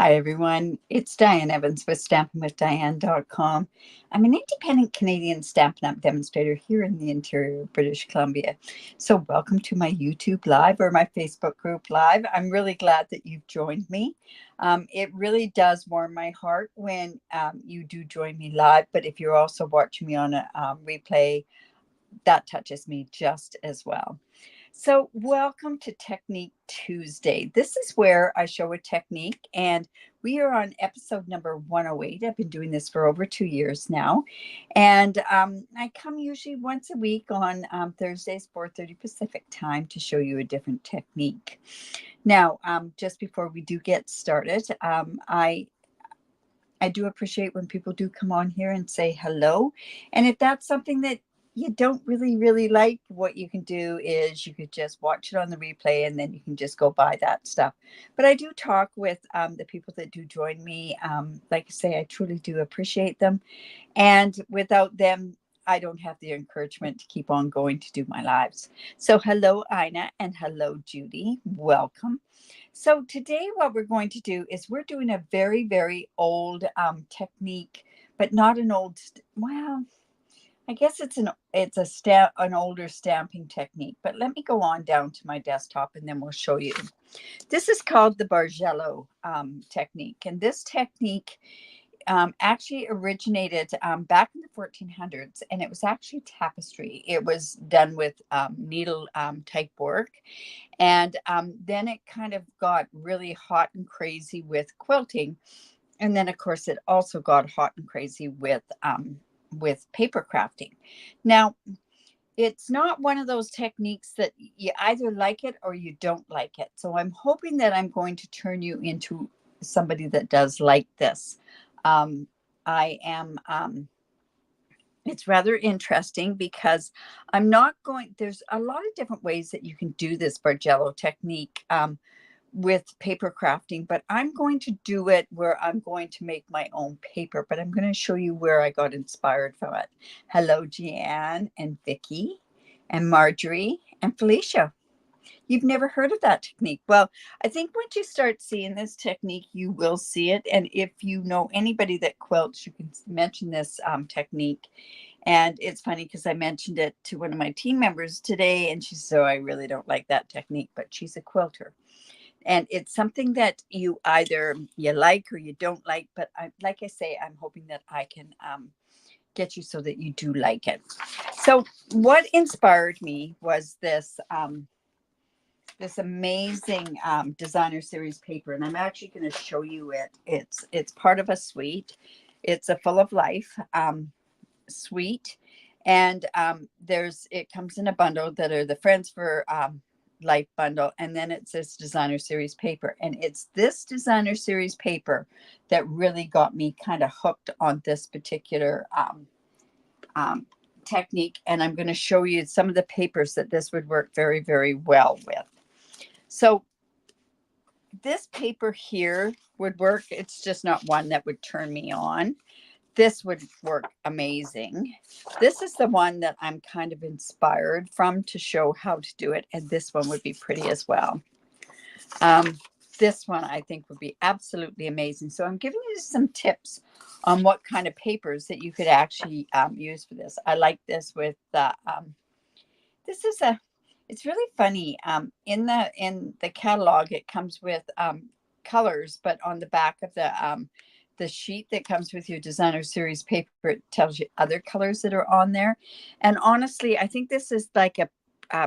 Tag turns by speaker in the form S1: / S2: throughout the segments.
S1: Hi, everyone. It's Diane Evans with stampinwithdiane.com. I'm an independent Canadian Stampin' Up demonstrator here in the interior of British Columbia. So welcome to my YouTube Live or my Facebook group Live. I'm really glad that you've joined me. It really does warm my heart when you do join me live, but if you're also watching me on a replay, that touches me just as well. So welcome to Technique Tuesday. This is where I show a technique, and we are on episode number 108. I've been doing this for over 2 years now, and I come usually once a week on Thursdays, 4:30 Pacific time to show you a different technique. Now, just before we do get started, I do appreciate when people do come on here and say hello, and if that's something that you don't really like, what you can do is you could just watch it on the replay and then you can just go buy that stuff. But I do talk with the people that do join me. Like I say, I truly do appreciate them. And without them, I don't have the encouragement to keep on going to do my lives. So hello, Ina, and hello, Judy. Welcome. So today what we're going to do is we're doing a very old technique, but not an old, well, I guess an older stamping technique, but let me go on down to my desktop and then we'll show you. This is called the Bargello technique, and this technique actually originated back in the 1400s, and it was actually tapestry. It was done with needle type work, and then it kind of got really hot and crazy with quilting, and then of course it also got hot and crazy with paper crafting. Now, it's not one of those techniques that you either like it or you don't like it. So I'm hoping that I'm going to turn you into somebody that does like this. I am, it's rather interesting because there's a lot of different ways that you can do this Bargello technique. With paper crafting, but I'm going to do it where I'm going to make my own paper, but I'm going to show you where I got inspired from it. Hello, Jeanne and Vicky and Marjorie and Felicia. You've never heard of that technique. Well, I think once you start seeing this technique, you will see it. And if you know anybody that quilts, you can mention this technique. And it's funny because I mentioned it to one of my team members today, and she said, "Oh, I really don't like that technique," but she's a quilter. And it's something that you either you like or you don't like, but like I say, I'm hoping that I can get you so that you do like it. So what inspired me was this amazing designer series paper, and I'm actually going to show you it. It's part of a suite. It's a full of life suite, and it comes in a bundle that are the Friends for Life bundle, and then it's this designer series paper, and it's this designer series paper that really got me kind of hooked on this particular technique. And I'm going to show you some of the papers that this would work very well with. So this paper here would work. It's just not one that would turn me on. This would work amazing. This is the one that I'm kind of inspired from to show how to do it. And this one would be pretty as well. This one I think would be absolutely amazing. So I'm giving you some tips on what kind of papers that you could actually use for this. I like this with it's really funny. In the catalog, it comes with colors, but on the back of the sheet that comes with your designer series paper, it tells you other colors that are on there. And honestly, I think this is like a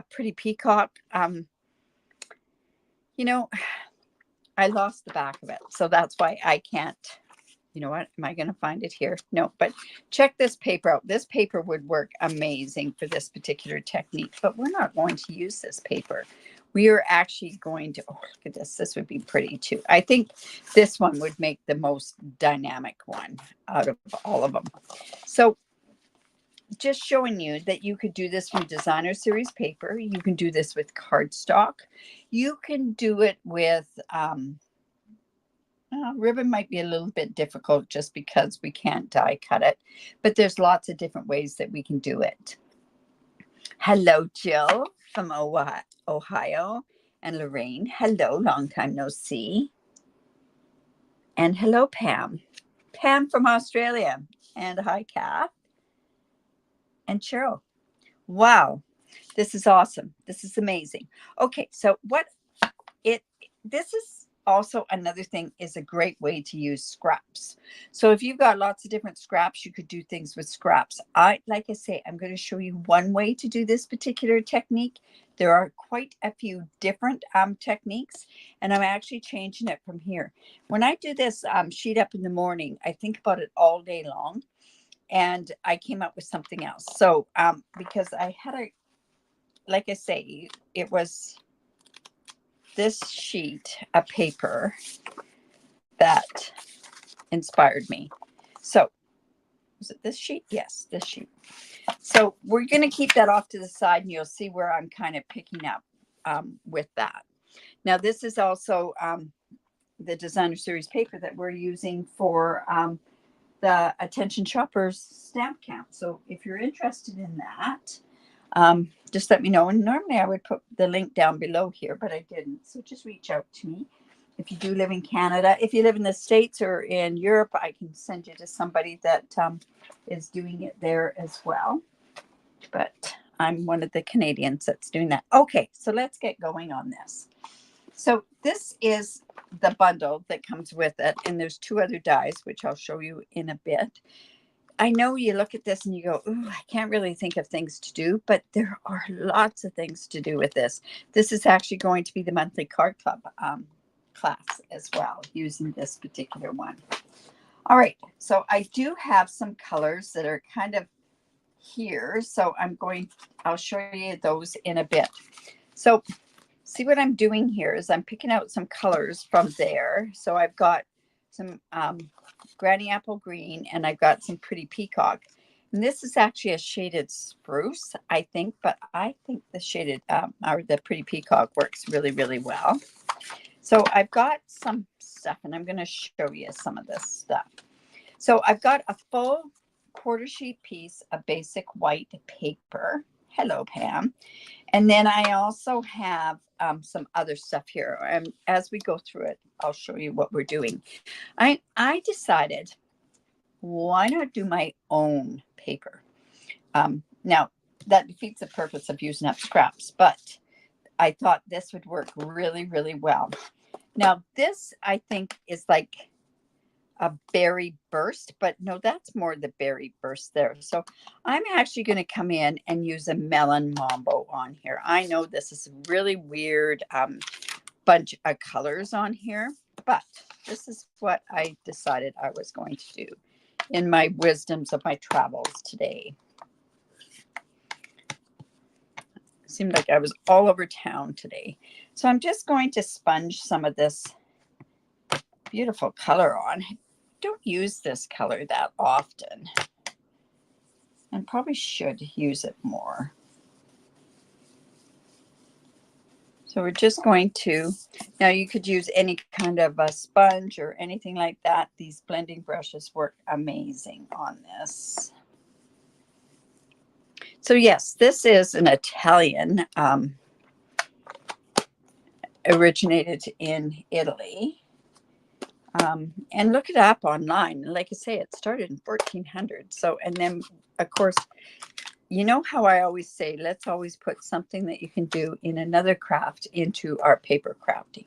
S1: pretty peacock. You know, I lost the back of it, so that's why I can't. You know what? Am I going to find it here? No, but check this paper out. This paper would work amazing for this particular technique, but we're not going to use this paper. We are actually going to, oh, look at this. This would be pretty too. I think this one would make the most dynamic one out of all of them. So just showing you that you could do this from designer series paper. You can do this with cardstock. You can do it with, ribbon might be a little bit difficult just because we can't die cut it, but there's lots of different ways that we can do it. Hello, Jill from Ohio, and Lorraine. Hello, long time no see. And hello, Pam. Pam from Australia. And hi, Kath. And Cheryl. Wow. This is awesome. This is amazing. Okay, so it this is also another thing is a great way to use scraps. So if you've got lots of different scraps, you could do things with scraps. Like I say, I'm going to show you one way to do this particular technique. There are quite a few different techniques, and I'm actually changing it from here. When I do this sheet up in the morning, I think about it all day long, and I came up with something else. So because I had like I say, it was this sheet of paper that inspired me. So was it this sheet? Yes, this sheet. So we're going to keep that off to the side, and you'll see where I'm kind of picking up with that. Now, this is also the designer series paper that we're using for the Attention Shoppers stamp count. So if you're interested in that, just let me know. And normally I would put the link down below here, but I didn't. So just reach out to me. If you do live in Canada, if you live in the States or in Europe, I can send you to somebody that is doing it there as well. But I'm one of the Canadians that's doing that. Okay, so let's get going on this. So this is the bundle that comes with it. And there's two other dies, which I'll show you in a bit. I know you look at this and you go, ooh, I can't really think of things to do, but there are lots of things to do with this. This is actually going to be the monthly card club class as well, using this particular one. All right, so I do have some colors that are kind of here. So I'll show you those in a bit. So see what I'm doing here is I'm picking out some colors from there. So I've got some Granny Apple Green, and I've got some Pretty Peacock. And this is actually a shaded spruce, I think, but I think the shaded or the Pretty Peacock works really, really well. So I've got some stuff, and I'm going to show you some of this stuff. So I've got a full quarter sheet piece of basic white paper. Hello, Pam. And then I also have some other stuff here. And as we go through it, I'll show you what we're doing. I decided, why not do my own paper? Now, that defeats the purpose of using up scraps, but I thought this would work really, really well. Now, this, I think, is like a berry burst, but no, that's more the berry burst there. So I'm actually going to come in and use a melon mambo on here. I know this is a really weird bunch of colors on here, but this is what I decided I was going to do in my wisdoms of my travels today. It seemed like I was all over town today. So I'm just going to sponge some of this beautiful color on. I don't use this color that often, and probably should use it more. So we're just going to, now you could use any kind of a sponge or anything like that. These blending brushes work amazing on this. So yes, this is an Italian, originated in Italy. And look it up online. Like I say, it started in 1400. So, and then of course, you know how I always say, let's always put something that you can do in another craft into our paper crafting.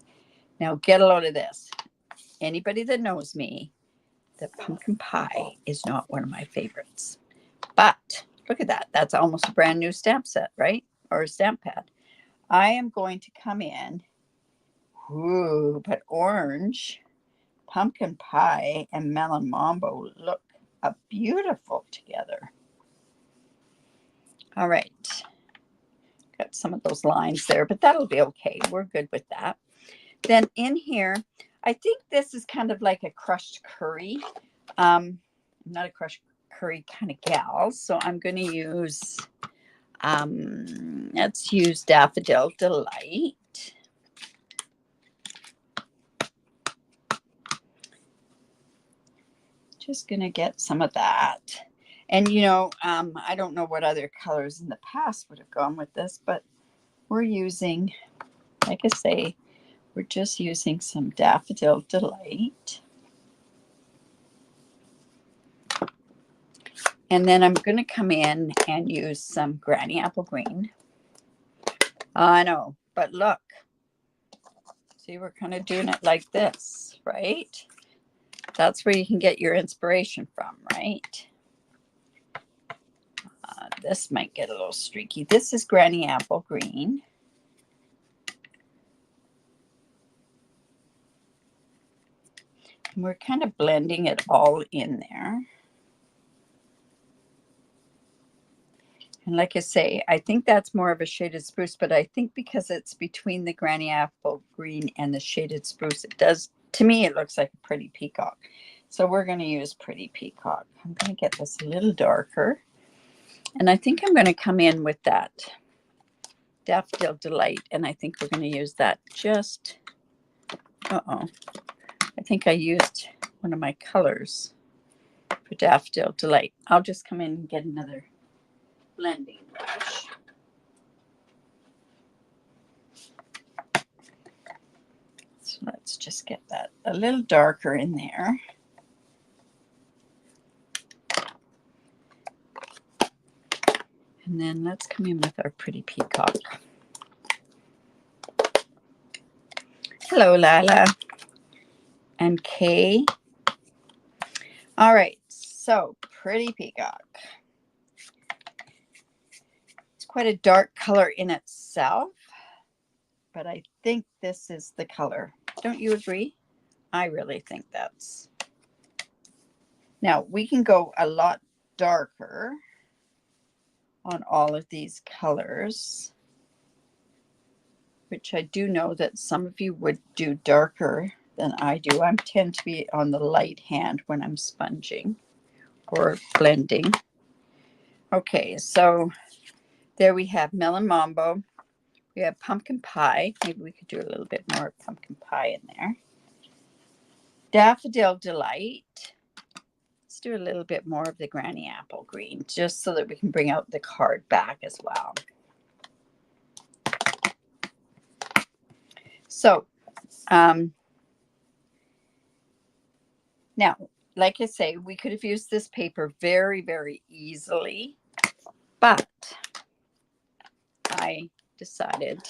S1: Now get a load of this. Anybody that knows me, the pumpkin pie is not one of my favorites. But look at that. That's almost a brand new stamp set, right? Or a stamp pad. I am going to come in, but orange, pumpkin pie, and melon mambo look beautiful together. All right. Got some of those lines there, but that'll be okay. We're good with that. Then in here, I think this is kind of like a crushed curry. I'm not a crushed curry kind of gal, so I'm going to use, let's use Daffodil Delight. Just going to get some of that. And, you know, I don't know what other colors in the past would have gone with this, but we're using, like I say, we're just using some Daffodil Delight. And then I'm going to come in and use some Granny Apple Green. I know, but look. See, we're kind of doing it like this, right? That's where you can get your inspiration from, right? This might get a little streaky. This is Granny Apple Green. And we're kind of blending it all in there. And like I say, I think that's more of a shaded spruce, but I think because it's between the Granny Apple Green and the shaded spruce, it does, to me, it looks like a pretty peacock. So we're going to use Pretty Peacock. I'm going to get this a little darker. And I think I'm going to come in with that Daffodil Delight. And I think we're going to use that just, I think I used one of my colors for Daffodil Delight. I'll just come in and get another blending brush. So let's just get that a little darker in there. And then let's come in with our Pretty Peacock. Hello, Lala and Kay. All right, so Pretty Peacock. It's quite a dark color in itself, but I think this is the color. Don't you agree? I really think that's. Now, we can go a lot darker on all of these colors, which I do know that some of you would do darker than I do. I tend to be on the light hand when I'm sponging or blending. Okay, so there we have Melon Mambo. We have Pumpkin Pie. Maybe we could do a little bit more Pumpkin Pie in there. Daffodil Delight. Let's do a little bit more of the Granny Apple Green, just so that we can bring out the card back as well. So, now, like I say, we could have used this paper very, very easily, but I decided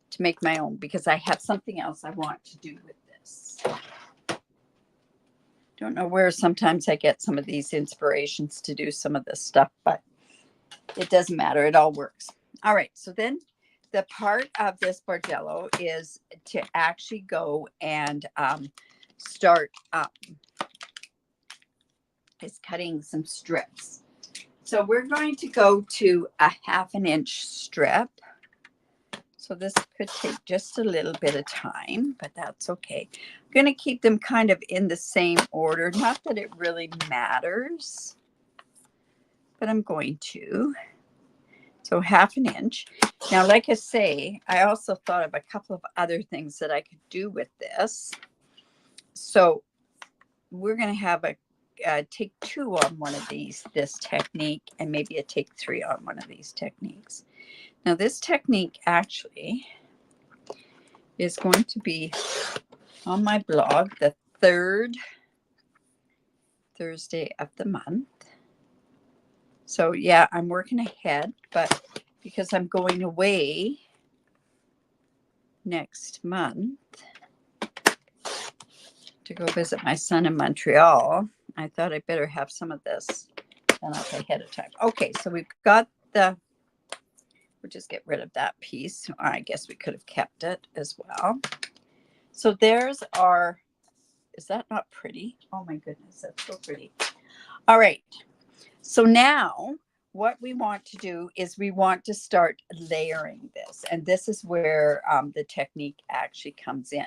S1: to make my own because I have something else I want to do with this. Don't know where sometimes I get some of these inspirations to do some of this stuff, but it doesn't matter. It all works. All right. So then the part of this Bargello is to actually go and start is cutting some strips. So we're going to go to a 1/2 inch strip. So this could take just a little bit of time, but that's okay. I'm going to keep them kind of in the same order. Not that it really matters, but I'm going to. So 1/2 inch. Now, like I say, I also thought of a couple of other things that I could do with this. So we're going to have a take 2 on one of these, this technique, and maybe a take 3 on one of these techniques. Now, this technique actually is going to be on my blog the 3rd Thursday of the month. So, yeah, I'm working ahead, but because I'm going away next month to go visit my son in Montreal, I thought I'd better have some of this done up ahead of time. Okay, so we've got the, we'll just get rid of that piece. I guess we could have kept it as well. So there's our, is that not pretty? Oh my goodness, that's so pretty. All right, so now what we want to do is we want to start layering this. And this is where the technique actually comes in.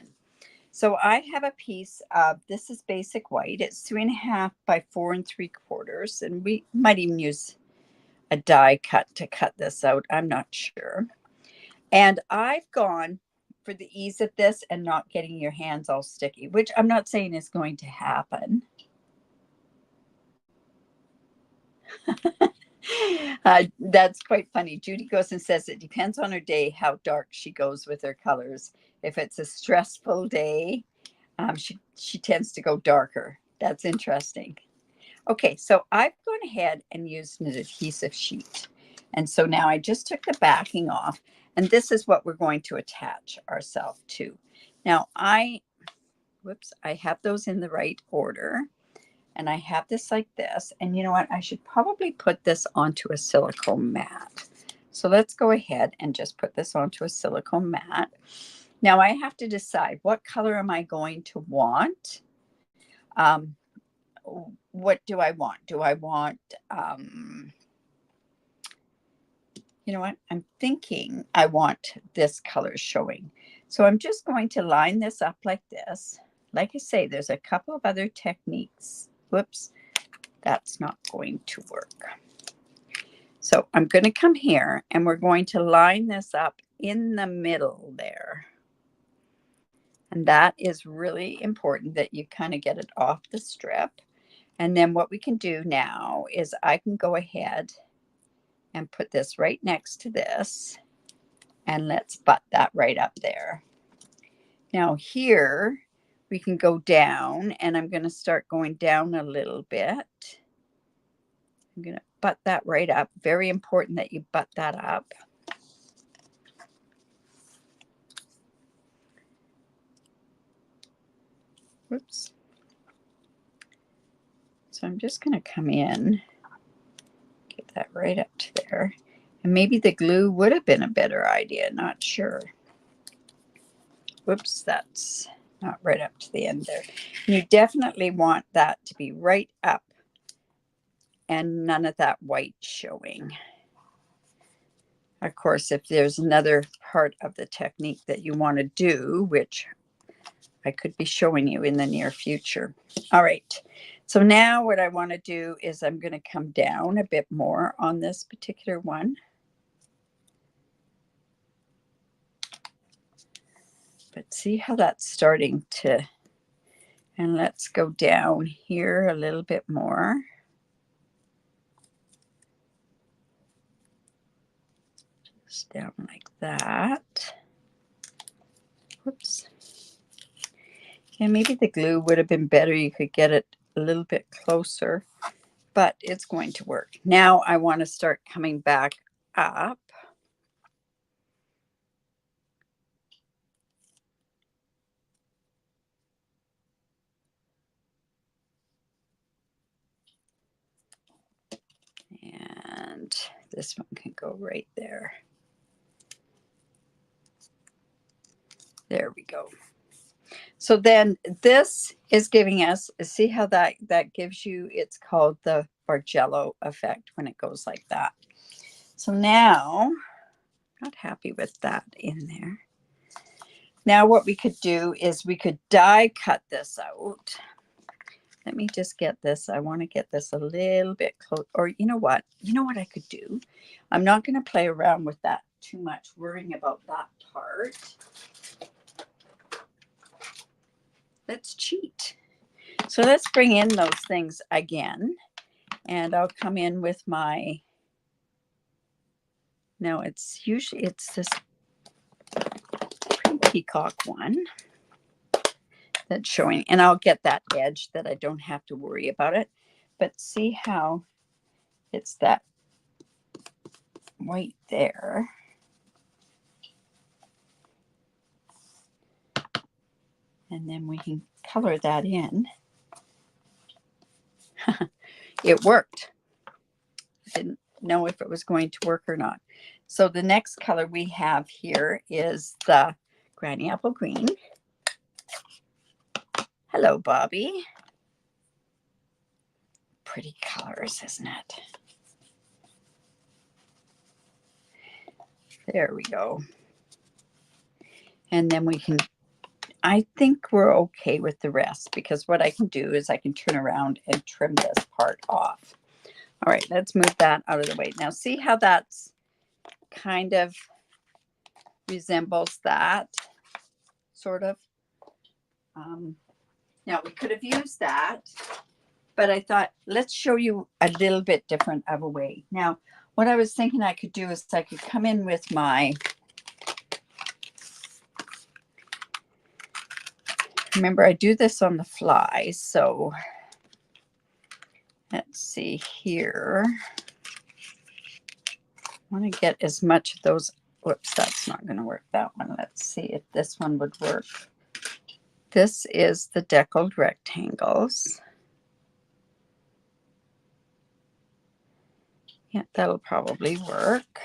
S1: So I have a piece of, this is basic white. It's 3.5 by 4 3/4. And we might even use a die cut to cut this out. I'm not sure. And I've gone for the ease of this and not getting your hands all sticky, which I'm not saying is going to happen. That's quite funny. Judy goes and says it depends on her day how dark she goes with her colors. If it's a stressful day, she tends to go darker. That's interesting. Okay, so I've gone ahead and used an adhesive sheet. And so now I just took the backing off, and this is what we're going to attach ourselves to. Now I have those in the right order, and I have this like this. And you know what? I should probably put this onto a silicone mat. So let's go ahead and just put this onto a silicone mat. Now I have to decide what color am I going to want. What do I want? Do I want, you know what? I'm thinking I want this color showing. So I'm just going to line this up like this. Like I say, there's a couple of other techniques. Whoops, that's not going to work. So I'm going to come here and we're going to line this up in the middle there. And that is really important that you kind of get it off the strip. And then what we can do now is I can go ahead and put this right next to this. And let's butt that right up there. Now here we can go down, and I'm going to start going down a little bit. I'm going to butt that right up. Very important that you butt that up. Whoops. So I'm just going to come in, get that right up to there. And maybe the glue would have been a better idea, not sure. Whoops, that's not right up to the end there. You definitely want that to be right up and none of that white showing. Of course, if there's another part of the technique that you want to do, which I could be showing you in the near future. All right. So now what I want to do is I'm going to come down a bit more on this particular one. But see how that's starting to, and let's go down here a little bit more. Just down like that. Whoops. And maybe the glue would have been better. You could get it a little bit closer, but it's going to work. Now I want to start coming back up. And this one can go right there. There we go. So then this is giving us, see how that gives you, it's called the Bargello effect when it goes like that. So now, not happy with that in there. Now what we could do is we could die cut this out. Let me just get this. I want to get this a little bit close. Or you know what? You know what I could do? I'm not going to play around with that too much, worrying about that part. Let's cheat. So let's bring in those things again. And I'll come in with my, no, it's usually, it's this pretty peacock one that's showing. And I'll get that edge that I don't have to worry about it. But see how it's that white there. And then we can color that in. It worked. I didn't know if it was going to work or not. So the next color we have here is the Granny Apple Green. Hello, Bobby. Pretty colors, isn't it? There we go. And then we can, I think we're okay with the rest, because what I can do is I can turn around and trim this part off. All right, let's move that out of the way. Now see how that's kind of resembles that, sort of. Now we could have used that, but I thought, let's show you a little bit different of a way. Now, what I was thinking I could do is I could come in with my, remember I do this on the fly, so Let's see here. I want to get as much of those. Whoops, that's not going to work, that one. Let's see if this one would work. This is the deckled rectangles. Yeah, that'll probably work.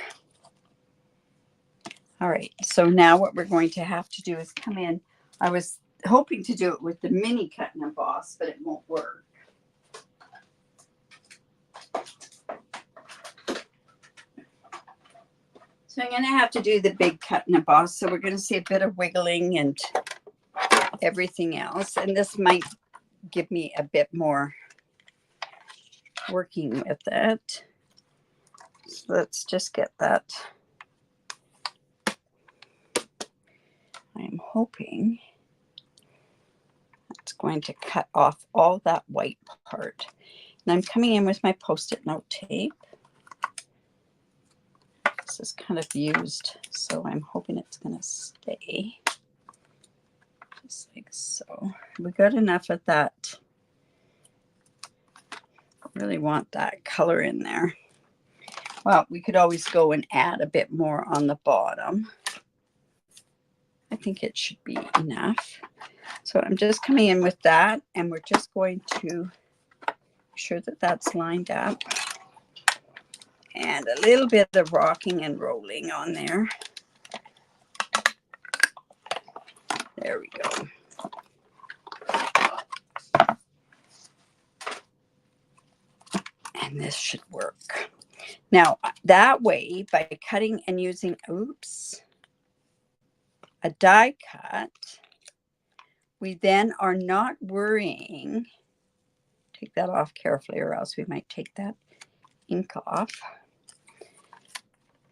S1: All right, so now what we're going to have to do is come in. I was hoping to do it with the mini cut and emboss, but it won't work. So I'm going to have to do the big cut and emboss. So we're going to see a bit of wiggling and everything else. And this might give me a bit more working with it. So let's just get that. I am hoping it's going to cut off all that white part. And I'm coming in with my Post-it note tape. This is kind of used, so I'm hoping it's going to stay. Just like so. We got enough of that. Really want that color in there. Well, we could always go and add a bit more on the bottom. I think it should be enough. So I'm just coming in with that, and we're just going to make sure that that's lined up. And a little bit of rocking and rolling on there. There we go. And this should work. Now, that way, by cutting and using, a die cut, we then are not worrying. Take that off carefully, or else we might take that ink off.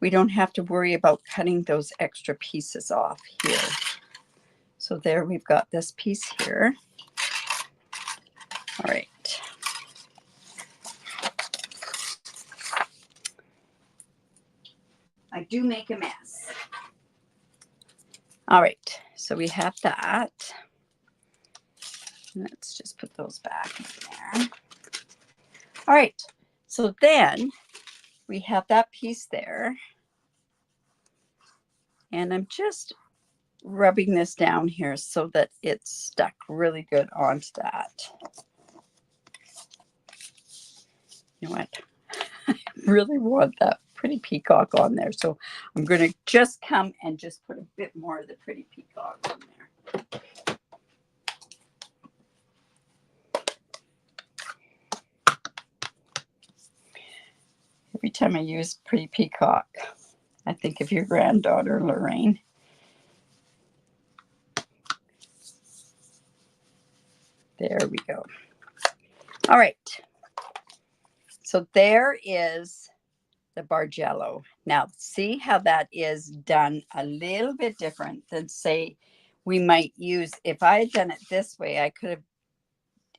S1: We don't have to worry about cutting those extra pieces off here. So there we've got this piece here. All right. I do make a mess. All right, so we have that. Let's just put those back in there. All right, so then we have that piece there. And I'm just rubbing this down here so that it's stuck really good onto that. You know what? I really want that pretty peacock on there. So I'm going to just come and just put a bit more of the pretty peacock on there. Every time I use pretty peacock, I think of your granddaughter, Lorraine. There we go. All right. So there is the Bargello. Now, see how that is done a little bit different than, say, we might use. If I had done it this way,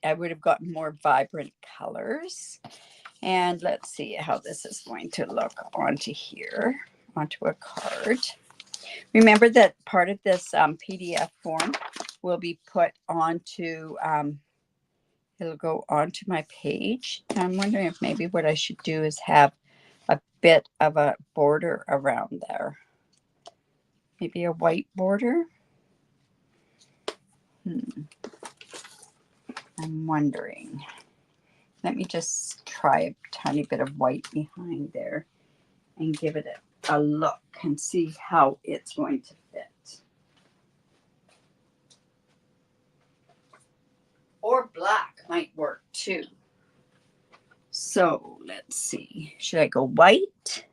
S1: I would have gotten more vibrant colors. And let's see how this is going to look onto here, onto a card. Remember that part of this PDF form will be put onto, it'll go onto my page. I'm wondering if maybe what I should do is have a bit of a border around there. Maybe a white border. I'm wondering. Let me just try a tiny bit of white behind there and give it a look and see how it's going to fit. Or black might work too. So let's see. Should I go white?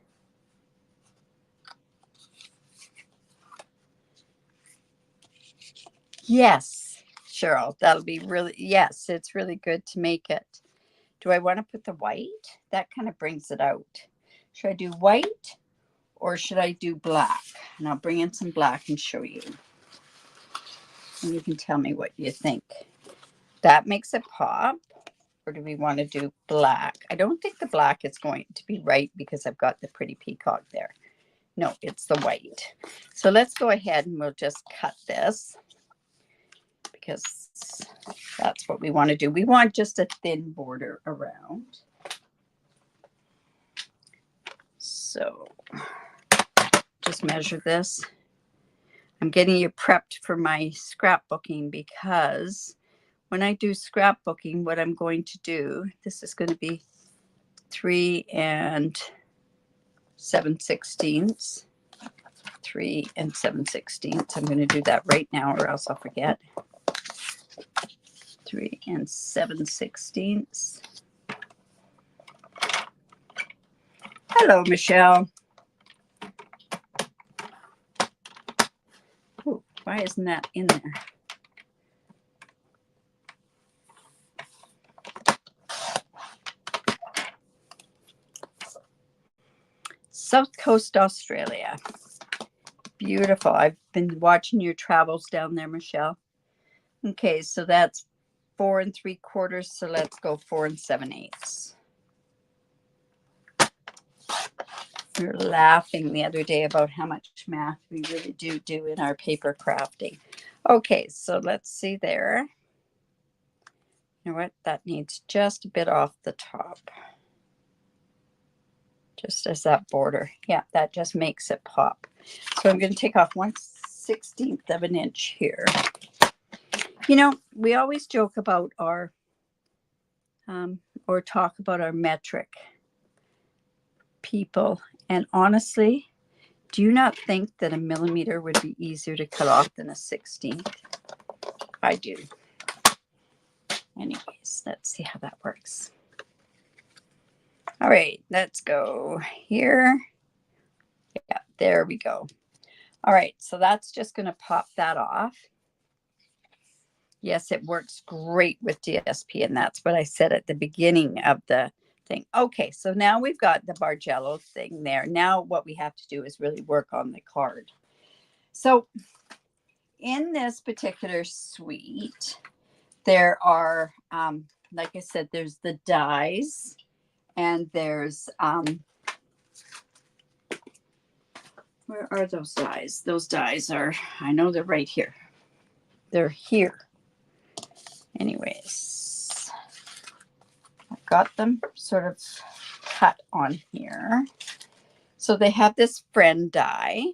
S1: Yes, Cheryl, that'll be really, yes, it's really good to make it. Do I want to put the white? That kind of brings it out. Should I do white or should I do black? And I'll bring in some black and show you. And you can tell me what you think. That makes it pop. Or do we want to do black? I don't think the black is going to be right because I've got the pretty peacock there. No, it's the white. So let's go ahead and we'll just cut this because That's what we want to do. We want just a thin border around. So just measure this. I'm getting you prepped for my scrapbooking, because when I do scrapbooking, what I'm going to do, this is going to be 3 7/16. 3 7/16. I'm going to do that right now or else I'll forget. 3 7/16. Hello, Michelle. Oh, why isn't that in there? South Coast, Australia. Beautiful. I've been watching your travels down there, Michelle. Okay, so that's 4 3/4. So let's go 4 7/8. We were laughing the other day about how much math we really do in our paper crafting. Okay, so let's see there. You know what? That needs just a bit off the top. Just as that border. Yeah, that just makes it pop. So I'm going to take off 1/16 of an inch here. You know, we always joke about our, or talk about our metric people. And honestly, do you not think that a millimeter would be easier to cut off than a 16th? I do. Anyways, let's see how that works. All right, let's go here. Yeah, there we go. All right, so that's just going to pop that off. Yes, it works great with DSP, and that's what I said at the beginning of the thing. Okay, so now we've got the Bargello thing there. Now what we have to do is really work on the card. So in this particular suite, there are, like I said, there's the dies, and there's, where are those dies? Those dies are, I know they're right here. They're here. Anyways, I've got them sort of cut on here. So they have this friend die,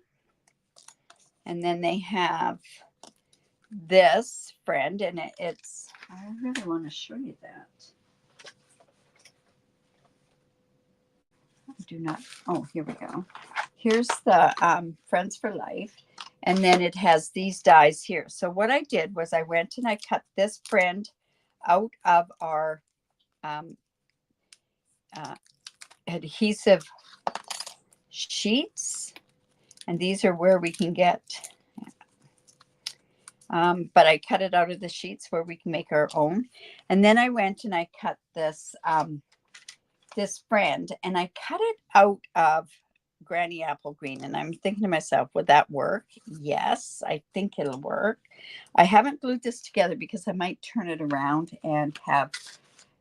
S1: and then they have this friend, and it's, I really want to show you that. I do not, oh, here we go. Here's the Friends for Life, and then it has these dies here. So what I did was I went and I cut this friend out of our adhesive sheets, and these are where we can get, but I cut it out of the sheets where we can make our own. And then I went and I cut this, this friend, and I cut it out of Granny Apple Green. And I'm thinking to myself, would that work? Yes, I think it'll work. I haven't glued this together because I might turn it around and have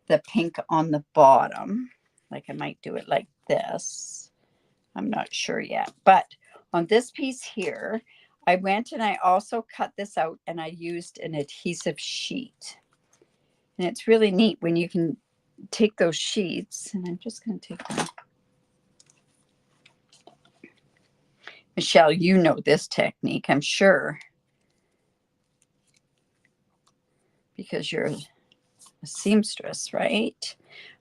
S1: the pink on the bottom. Like I might do it like this. I'm not sure yet. But on this piece here, I went and I also cut this out, and I used an adhesive sheet. And it's really neat when you can take those sheets, and I'm just going to take them. Michelle, you know this technique, I'm sure, because you're a seamstress, right?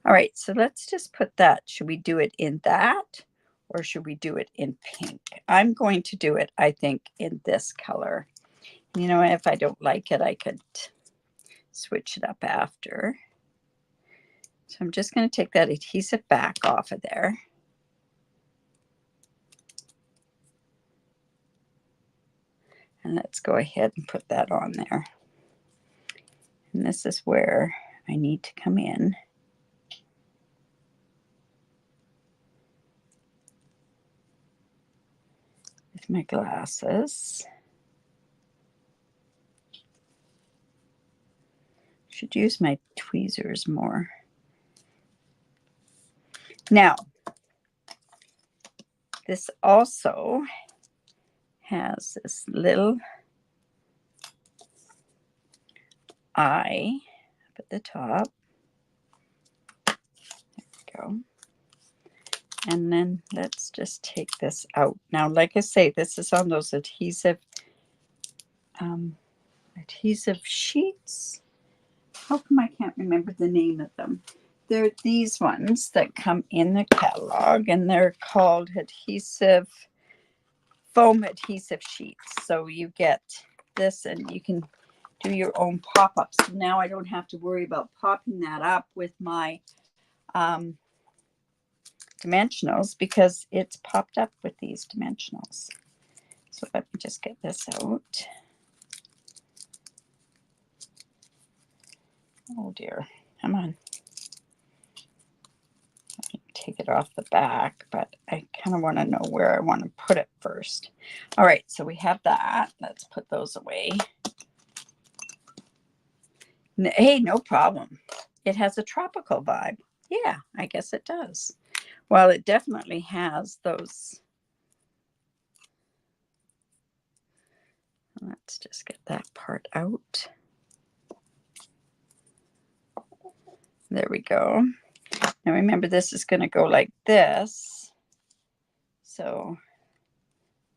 S1: All right, so let's just put that. Should we do it in that, or should we do it in pink? I'm going to do it, I think, in this color. You know, if I don't like it, I could switch it up after. So I'm just going to take that adhesive back off of there. And let's go ahead and put that on there. And this is where I need to come in. With my glasses. Should use my tweezers more. Now, this also has this little eye the top. There we go. And then let's just take this out. Now, like I say, this is on those adhesive sheets. How come I can't remember the name of them? They're these ones that come in the catalog, and they're called foam adhesive sheets. So you get this, and you can do your own pop-ups. Now I don't have to worry about popping that up with my dimensionals, because it's popped up with these dimensionals. So let me just get this out. Oh dear, come on. Take it off the back, but I kind of want to know where I want to put it first. All right, so we have that. Let's put those away. Hey, no problem. It has a tropical vibe. Yeah, I guess it does. Well, it definitely has those. Let's just get that part out. There we go. Now remember, this is going to go like this. So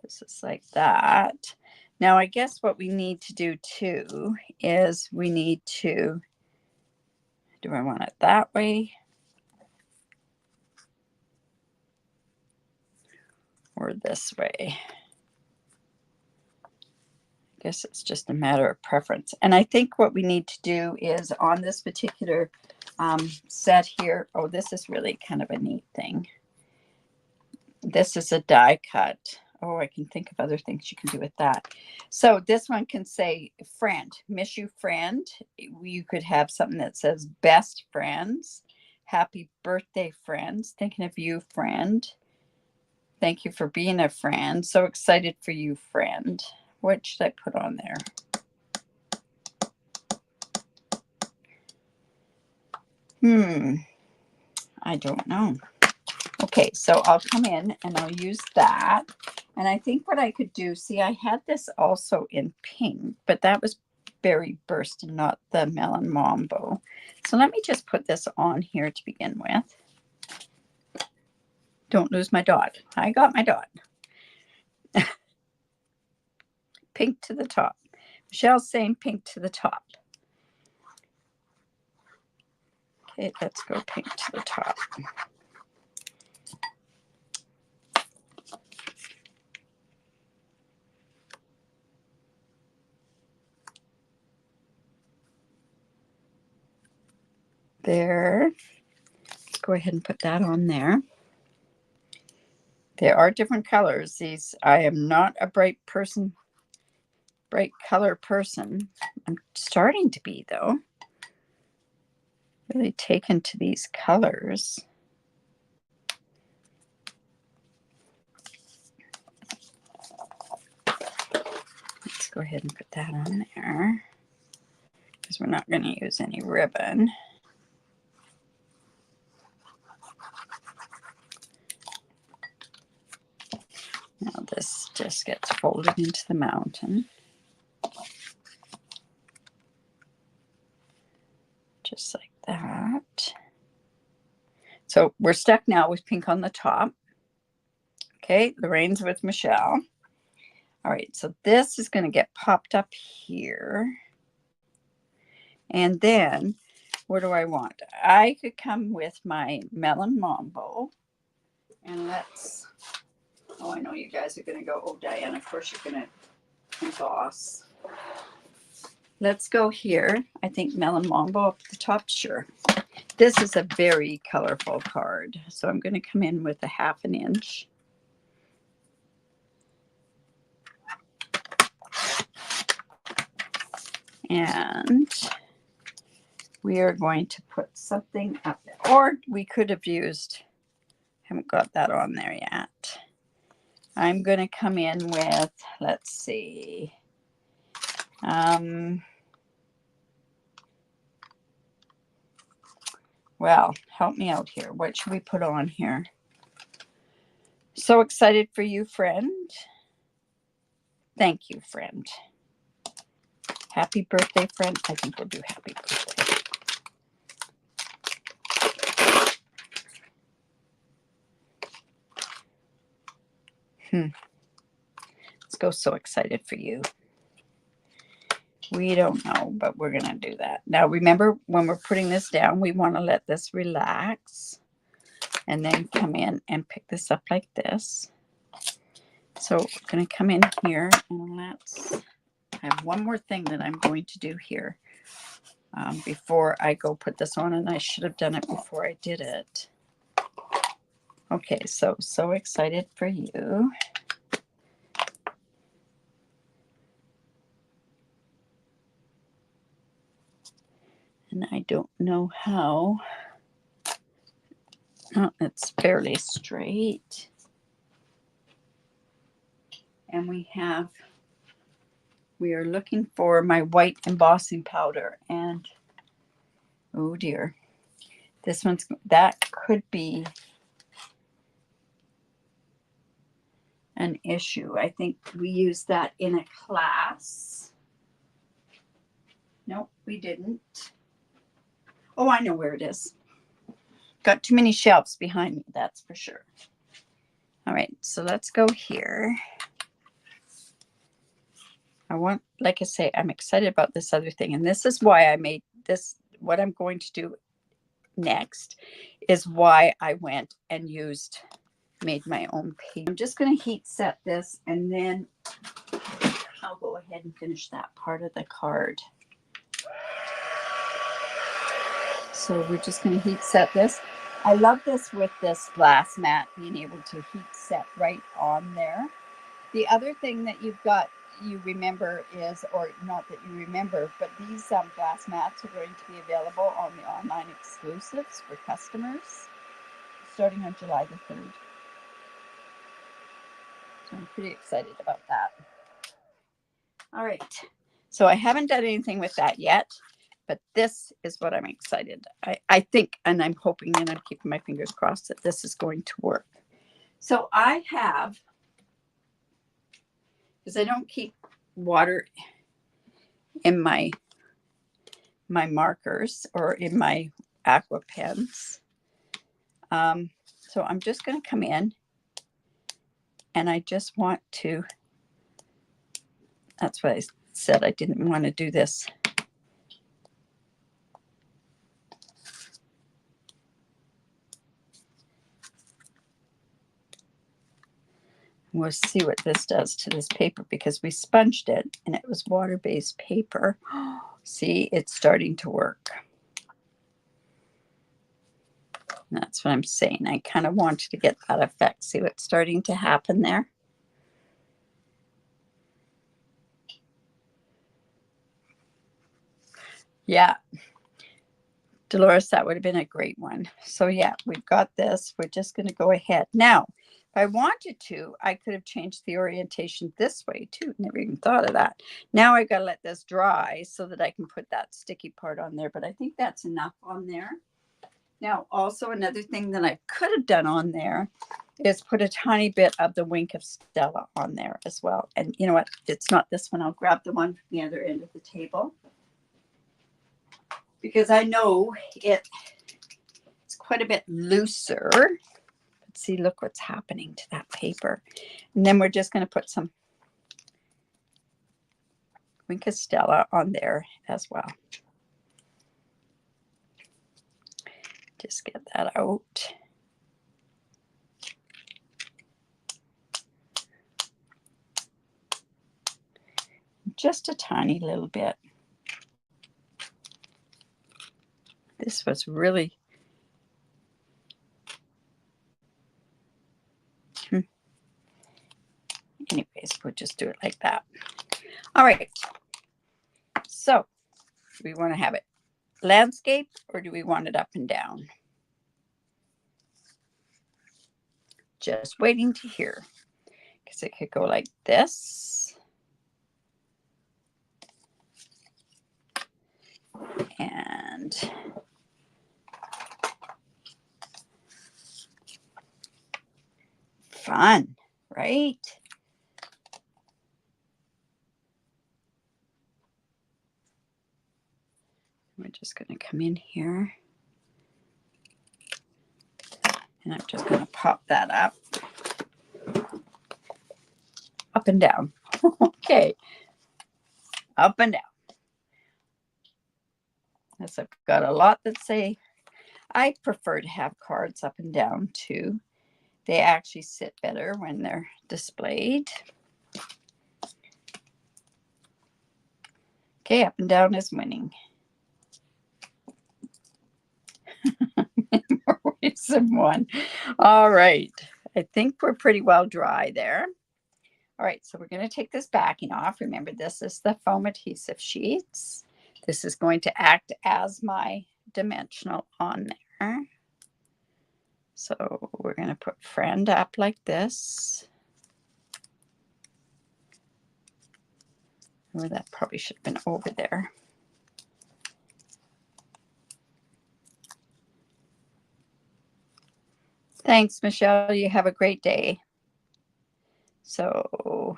S1: this is like that. Now I guess what we need to do too is we need to, do I want it that way or this way? I guess it's just a matter of preference. And I think what we need to do is on this particular set here, oh, this is really kind of a neat thing. This is a die cut. Oh, I can think of other things you can do with that. So this one can say friend, miss you friend. You could have something that says best friends, happy birthday friends, thinking of you friend. Thank you for being a friend. So excited for you friend. What should I put on there? I don't know. Okay, so I'll come in and I'll use that. And I think what I could do, see, I had this also in pink, but that was Berry Burst and not the Melon Mambo. So let me just put this on here to begin with. Don't lose my dot. I got my dot. Pink to the top. Michelle's saying pink to the top. Okay, let's go pink to the top. There. Let's go ahead and put that on there. There are different colors. These, I am not a bright color person. I'm starting to be, though. Really taken to these colors. Let's go ahead and put that on there, because we're not going to use any ribbon. Now this just gets folded into the mountain. Just like that. So we're stuck now with pink on the top. Okay, Lorraine's with Michelle. All right, so this is going to get popped up here. And then, what do I want? I could come with my Melon Mambo. And let's, oh, I know you guys are going to go, oh, Diane, of course you're going to emboss. Let's go here. I think Melon Mambo up at the top, sure. This is a very colorful card. So I'm going to come in with a 1/2 inch. And we are going to put something up there. Or we could have used, haven't got that on there yet. I'm going to come in with, let's see. Well, help me out here. What should we put on here? So excited for you, friend. Thank you, friend. Happy birthday, friend. I think we'll do happy birthday. Let's go So Excited for You. We don't know, but we're going to do that. Now, remember, when we're putting this down, we want to let this relax and then come in and pick this up like this. So we're going to come in here and I have one more thing that I'm going to do here before I go put this on, and I should have done it before I did it. Okay, so Excited for You. And I don't know how. Oh, it's fairly straight. And we are looking for my white embossing powder. And oh dear, that could be an issue. I think we used that in a class. Nope, we didn't. Oh, I know where it is. Got too many shelves behind me, that's for sure. All right, so let's go here. Like I say, I'm excited about this other thing. And this is why I made this. What I'm going to do next is why I went and made my own paper. I'm just going to heat set this, and then I'll go ahead and finish that part of the card. So we're just going to heat set this. I love this with this glass mat, being able to heat set right on there. The other thing that you remember is, or not that you remember, but these glass mats are going to be available on the online exclusives for customers starting on July the 3rd. So I'm pretty excited about that. All right. So I haven't done anything with that yet, but this is what I'm excited. I think, and I'm hoping, and I'm keeping my fingers crossed that this is going to work. So I have, because I don't keep water in my markers or in my aqua pens. So I'm just going to come in and I just want to, that's what I said, I didn't want to do this. We'll see what this does to this paper, because we sponged it and it was water-based paper. See, it's starting to work. And that's what I'm saying. I kind of wanted to get that effect. See what's starting to happen there? Yeah. Dolores, that would have been a great one. So yeah, we've got this. We're just going to go ahead. Now, if I wanted to, I could have changed the orientation this way too. Never even thought of that. Now I got to let this dry so that I can put that sticky part on there. But I think that's enough on there. Now, also another thing that I could have done on there is put a tiny bit of the Wink of Stella on there as well. And you know what? It's not this one. I'll grab the one from the other end of the table, because I know it's quite a bit looser. But see, look what's happening to that paper. And then we're just going to put some Wink of Stella on there as well. Just get that out. Just a tiny little bit. This was really... Anyways, we'll just do it like that. All right. So, do we want to have it landscape or do we want it up and down? Just waiting to hear, because it could go like this. And fun, right? We're just going to come in here and I'm just going to pop that up. up and down. Okay. Up and down. As I've got a lot that say, I prefer to have cards up and down too. They actually sit better when they're displayed. Okay, up and down is winning. More ways than one. All right. I think we're pretty well dry there. All right, so we're going to take this backing off. Remember, this is the foam adhesive sheets. This is going to act as my dimensional on there. So we're going to put friend up like this. Or that probably should have been over there. Thanks, Michelle. You have a great day. So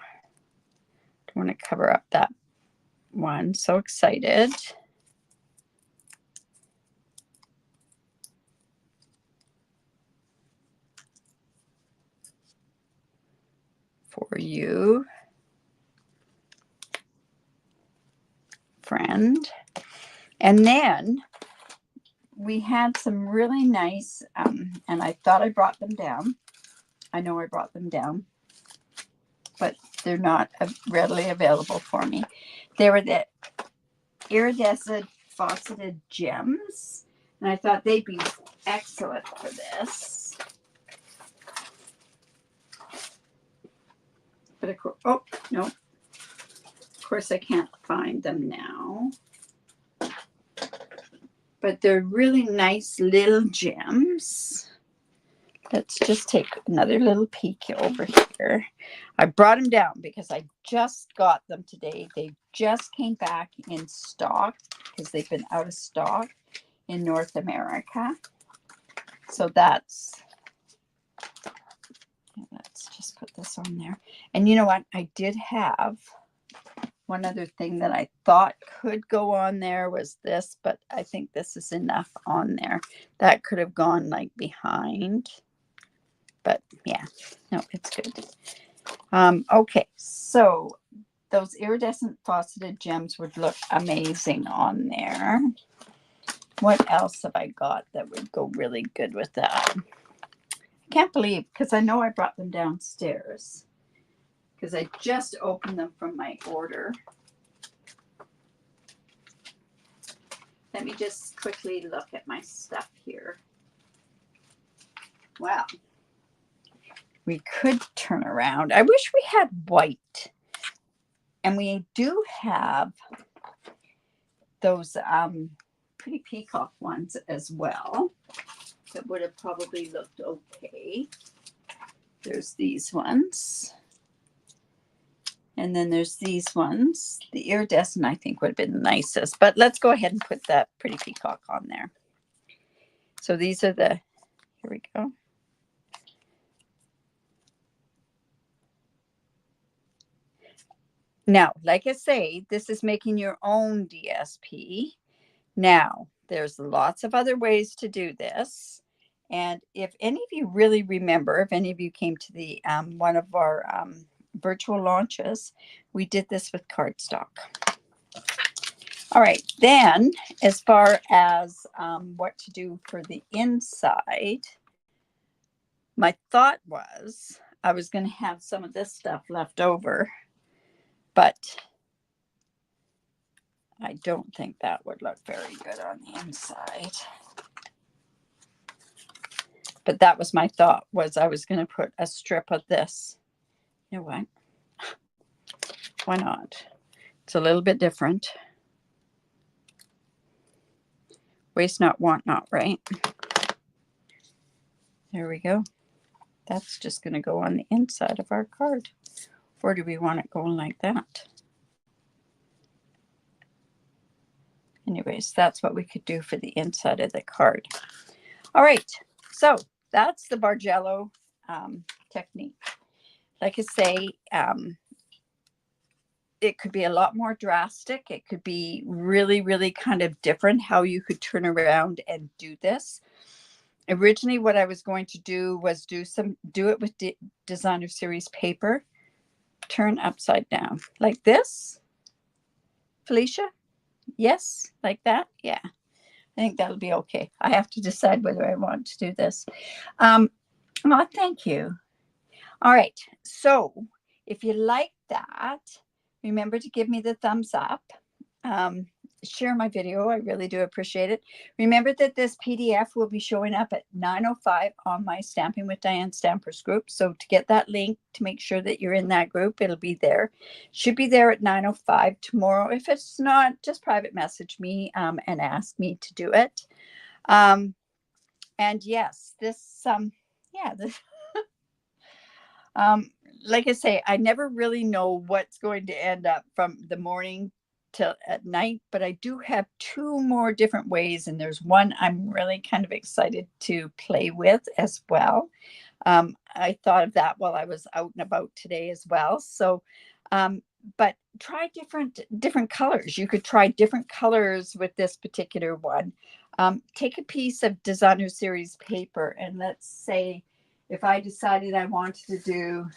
S1: I want to cover up that one. So excited. For you, friend. And then we had some really nice, and I thought I brought them down. I know I brought them down, but they're not readily available for me. They were the iridescent faceted gems, and I thought they'd be excellent for this. But of course, oh no, of course I can't find them now. But they're really nice little gems. Let's just take another little peek over here. I brought them down because I just got them today. They just came back in stock because they've been out of stock in North America. So let's just put this on there. And you know what? I did have one other thing that I thought could go on there was this, but I think this is enough on there. That could have gone like behind. But yeah, no, it's good. Okay, so those iridescent faceted gems would look amazing on there. What else have I got that would go really good with that? I can't believe, because I know I brought them downstairs, because I just opened them from my order. Let me just quickly look at my stuff here. Wow. We could turn around. I wish we had white. And we do have those pretty peacock ones as well. That would have probably looked okay. There's these ones. And then there's these ones. The iridescent, I think, would have been the nicest. But let's go ahead and put that pretty peacock on there. So these are the, here we go. Now, like I say, this is making your own DSP. Now, there's lots of other ways to do this. And if any of you really remember, if any of you came to the one of our virtual launches, we did this with cardstock. All right, then as far as what to do for the inside, my thought was I was going to have some of this stuff left over, but I don't think that would look very good on the inside. But that was my thought, was I was going to put a strip of this. You know what? Why not? It's a little bit different. Waste not, want not, right? There we go. That's just going to go on the inside of our card. Or do we want it going like that? Anyways, that's what we could do for the inside of the card. All right, so that's the Bargello technique. Like I say, it could be a lot more drastic. It could be really, really kind of different how you could turn around and do this. Originally, what I was going to do was do it with designer series paper. turn upside down like this. Felicia? Yes, like that? Yeah, I think that'll be okay. I have to decide whether I want to do this. Oh, thank you. All right, so if you like that, remember to give me the thumbs up. Share my video. I really do appreciate it. Remember that this PDF will be showing up at 9:05 on my Stamping with Diane Stampers group. So to get that link, to make sure that you're in that group, it'll be there. Should be there at 9:05 tomorrow. If it's not, just private message me and ask me to do it. And yes, this, yeah, this, like I say, I never really know what's going to end up from the morning till at night, but I do have two more different ways, and there's one I'm really kind of excited to play with as well. I thought of that while I was out and about today as well. So, but try different colors. You could try different colors with this particular one. Take a piece of designer series paper, and let's say if I decided I wanted to do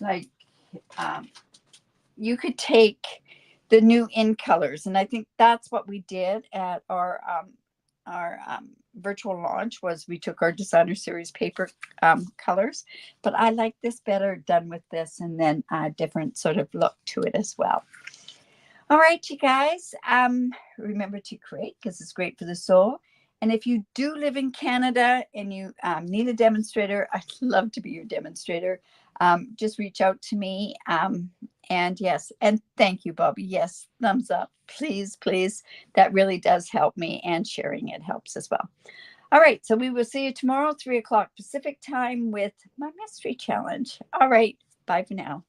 S1: like, you could take the new in colors, and I think that's what we did at our virtual launch. Was we took our designer series paper colors, but I like this better done with this, and then a different sort of look to it as well. All right, you guys, remember to create, because it's great for the soul. And if you do live in Canada and you need a demonstrator, I'd love to be your demonstrator. Just reach out to me. And yes, and thank you, Bobby. Yes, thumbs up, please, please. That really does help me, and sharing it helps as well. All right, so we will see you tomorrow, 3 o'clock Pacific time with my mystery challenge. All right, bye for now.